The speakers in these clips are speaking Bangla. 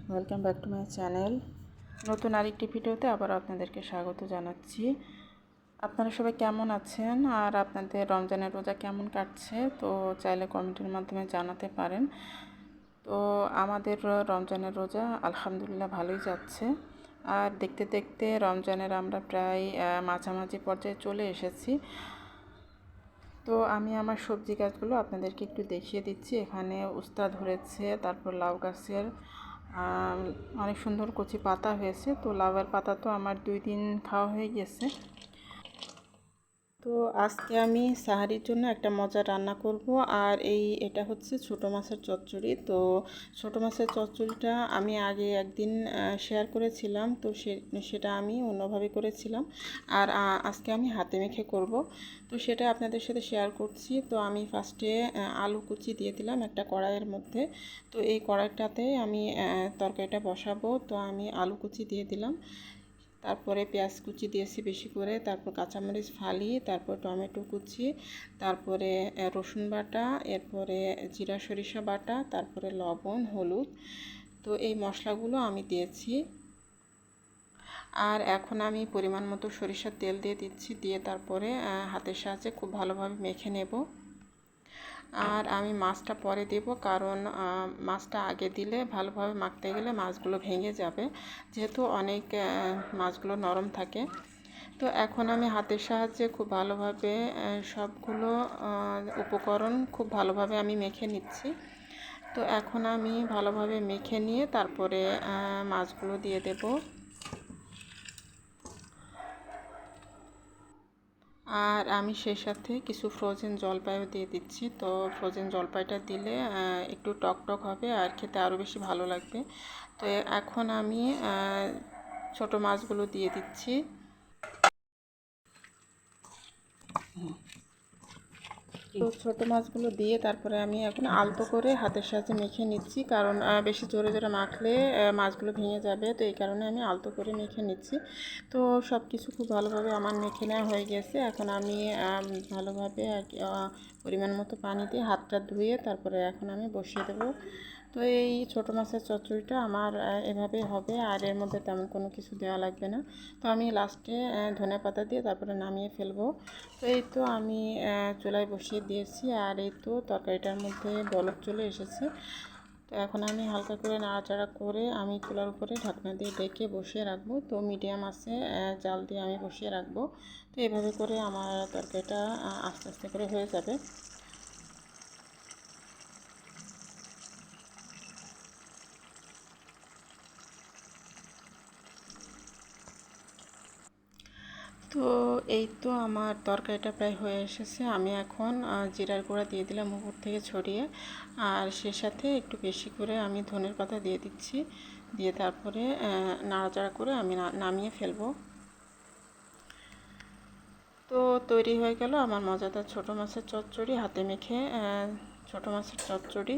Welcome back to my channel. নতুন আরেকটি ভিডিওতে আবার আপনাদেরকে স্বাগত জানাচ্ছি। আপনারা সবাই কেমন আছেন আর আপনাদের রমজানের রোজা কেমন কাটছে তো চাইলে কমেন্টের মাধ্যমে জানাতে পারেন। তো আমাদের রমজানের রোজা আলহামদুলিল্লাহ ভালোই যাচ্ছে। আর দেখতে দেখতে রমজানের আমরা প্রায় মাঝামাঝি পর্যায়ে চলে এসেছি। তো আমি আমার সবজি গাছগুলো আপনাদেরকে একটু দেখিয়ে দিচ্ছি। এখানে উস্তা ধরেছে, তারপর লাউ গাছের অনেক সুন্দর কচি পাতা হয়েছে। তো লাউয়ের পাতা তো আমার 2 দিন খাওয়া হয়ে গেছে। তো আজকে আমি সাহারির জন্য একটা মজা রান্না করব। আর এটা হচ্ছে ছোট মাছের চচ্চড়ি। তো ছোট মাছের চচ্চড়িটা আমি আগে একদিন শেয়ার করেছিলাম, তো সেটা আমি অন্যভাবে করেছিলাম। আর আজকে আমি হাতে মেখে করব, তো সেটা আপনাদের সাথে শেয়ার করছি। তো আমি ফার্স্টে আলু কুচি দিয়ে দিলাম একটা কড়াইয়ের মধ্যে। তো এই কড়াইটাতে আমি তরকারিটা বসাবো। তো আমি আলু কুচি দিয়ে দিলাম, তারপরে পেঁয়াজ কুচি দিয়েছি বেশি করে, তারপর কাঁচামরিচ ফালি, তারপর টমেটো কুচি, তারপরে রসুন বাটা, এরপরে জিরা সরিষা বাটা, তারপরে লবণ, হলুদ। তো এই মশলাগুলো আমি দিয়েছি। আর এখন আমি পরিমাণ মতো সরিষার তেল দিয়ে দিচ্ছি, দিয়ে তারপরে হাতের সাহায্যে খুব ভালোভাবে মেখে নেব। আর আমি মাছটা পরে দেব, কারণ মাছটা আগে দিলে ভালোভাবে মাখতে গেলে মাছগুলো ভেঙে যাবে, যেহেতু অনেক মাছগুলো নরম থাকে। তো এখন আমি হাতের সাহায্যে খুব ভালোভাবে সবগুলো উপকরণ খুব ভালোভাবে আমি মেখে নিচ্ছি। তো এখন আমি ভালোভাবে মেখে নিয়ে তারপরে মাছগুলো দিয়ে দেব। আর আমি সেই সাথে কিছু ফ্রোজেন জলপাইও দিয়ে দিচ্ছি। তো ফ্রোজেন জলপাইটা দিলে একটু টক টক হবে আর খেতে আরও বেশি ভালো লাগবে। তো এখন আমি ছোট মাছগুলো দিয়ে দিচ্ছি। তো ছোটো মাছগুলো দিয়ে তারপরে আমি এখন আলতো করে হাতের সাহায্যে মেখে নিচ্ছি, কারণ বেশি জোরে জোরে মাখলে মাছগুলো ভেঙে যাবে। তো এই কারণে আমি আলতো করে মেখে নিচ্ছি। তো সব কিছু খুব ভালোভাবে আমার মেখে নেওয়া হয়ে গেছে। এখন আমি ভালোভাবে পরিমাণ মতো পানি দিয়ে হাতটা ধুয়ে তারপরে এখন আমি বসিয়ে দেবো। তো এই ছোটো মাছের চচ্চড়িটা আমার এভাবেই হবে, আর এর মধ্যে তেমন কোনো কিছু দেওয়া লাগবে না। তো আমি লাস্টে ধনেপাতা দিয়ে তারপরে নামিয়ে ফেলবো। তো এই তো আমি চুলায় বসিয়ে দিয়েছি, আর এই তো তরকারিটার মধ্যে বলক চলে এসেছে। তো এখন আমি হালকা করে নাড়াচাড়া করে আমি চুলার উপরে ঢাকনা দিয়ে ডেকে বসিয়ে রাখবো। তো মিডিয়াম আছে জাল দিয়ে আমি বসিয়ে রাখবো। তো এভাবে করে আমার তরকারিটা আস্তে আস্তে করে হয়ে যাবে। তো এই তো আমার তরকারিটা প্রায় হয়ে এসেছে। আমি এখন জিরার গুঁড়া দিয়ে দিলাম উপর থেকে ছড়িয়ে, আর সে সাথে একটু বেশি করে আমি ধনের পাতা দিয়ে দিচ্ছি, দিয়ে তারপরে নাড়াচাড়া করে আমি নামিয়ে ফেলবো। তো তৈরি হয়ে গেল আমার মজাদার ছোটো মাছের চচ্চড়ি, হাতে মেখে ছোটো মাছের চচ্চড়ি।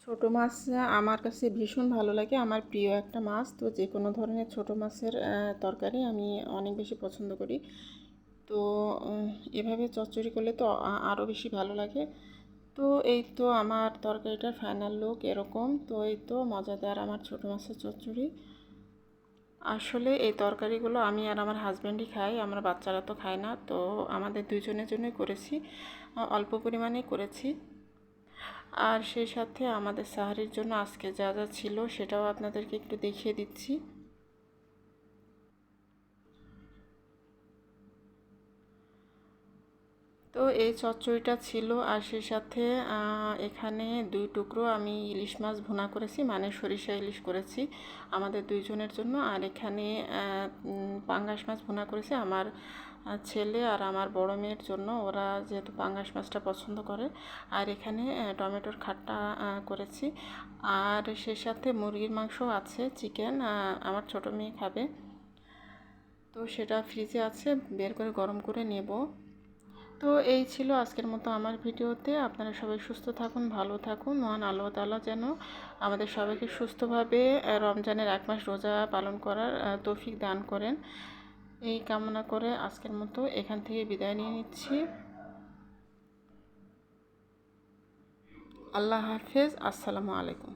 ছোটো মাছ আমার কাছে ভীষণ ভালো লাগে, আমার প্রিয় একটা মাছ। তো যে কোনো ধরনের ছোটো মাছের তরকারি আমি অনেক বেশি পছন্দ করি। তো এভাবে চচ্চড়ি করলে তো আরও বেশি ভালো লাগে। তো এই তো আমার তরকারিটার ফাইনাল লুক এরকম। তো এই তো মজাদার আমার ছোটো মাছের চচ্চড়ি। আসলে এই তরকারিগুলো আমি আর আমার হাজব্যান্ডই খাই, আমরা বাচ্চারা তো খাই না। তো আমাদের দুজনের জন্যই করেছি, অল্প পরিমাণেই করেছি। আর সেই সাথে আমাদের সাহারির জন্য আজকে যা যা ছিল সেটাও আপনাদেরকে একটু দেখিয়ে দিচ্ছি। তো এই চচ্চড়িটা ছিল, আর সেই সাথে এখানে 2 টুকরো আমি ইলিশ মাছ ভুনা করেছি, মানে সরিষা ইলিশ করেছি আমাদের দুইজনের জন্য। আর এখানে পাঙ্গাস মাছ ভুনা করেছি আমার ছেলে আর আমার বড় মেয়ের জন্য, ওরা যেহেতু পাঙ্গাস মাছটা পছন্দ করে। আর এখানে টমেটোর খাট্টা করেছি। আর সেই সাথে মুরগির মাংস আছে, চিকেন, আমার ছোট মেয়ে খাবে। তো সেটা ফ্রিজে আছে, বের করে গরম করে নেব। তো এই ছিল আজকের মতো আমার ভিডিওতে। আপনারা সবাই সুস্থ থাকুন, ভালো থাকুন। মহান আল্লাহ তাআলা যেন আমাদের সবাইকে সুস্থভাবে রমজানের 1 মাস রোজা পালন করার তৌফিক দান করেন, এই কামনা করে আজকের মতো এখান থেকে বিদায় নিয়ে নিচ্ছি। আল্লাহ হাফেজ, আসসালামু আলাইকুম।